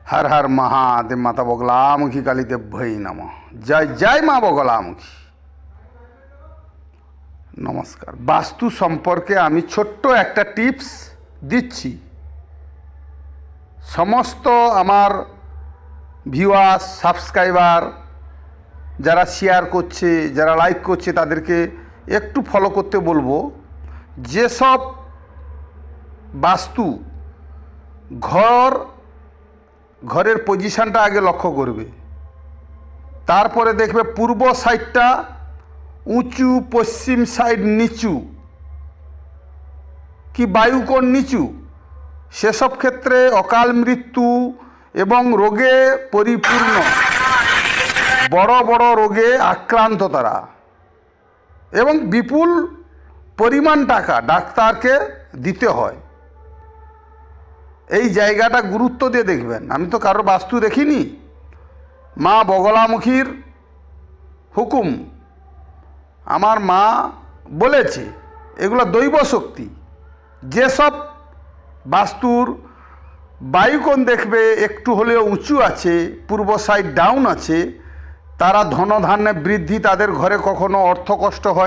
हर हर महादेव। माता बगलामुखी काली देव्यै नमः। जय जय मा बगलामुखी। नमस्कार। वास्तु सम्पर्के आमी छोट्ट एक टिप्स दिच्छी। समस्त आमार ভিউয়ার্স সাবস্ক্রাইবার যারা শেয়ার করছে, যারা লাইক করছে, তাদেরকে একটু ফলো করতে বলবো। যেসব বাস্তু ঘরের পজিশনটা আগে লক্ষ্য করবে, তারপরে দেখবে পূর্ব সাইডটা উঁচু, পশ্চিম সাইড নিচু কি বায়ুকোণ নিচু, সেসব ক্ষেত্রে অকাল মৃত্যু এবং রোগে পরিপূর্ণ, বড় বড় রোগে আক্রান্ত তারা, এবং বিপুল পরিমাণ টাকা ডাক্তারকে দিতে হয়। এই জায়গাটা গুরুত্ব দিয়ে দেখবেন। আমি তো কারোর বাস্তু দেখিনি, মা বগলামুখীর হুকুম, আমার মা বলেছে এগুলো দৈব শক্তি। যেসব বাস্তুর বায়ুকোণ দেখবে একটু হলেও উঁচু আছে, পূর্ব সাইড ডাউন আছে, তারা ধনধান্যে বৃদ্ধি, তাদের ঘরে কখনো অর্থ কষ্ট হয় না।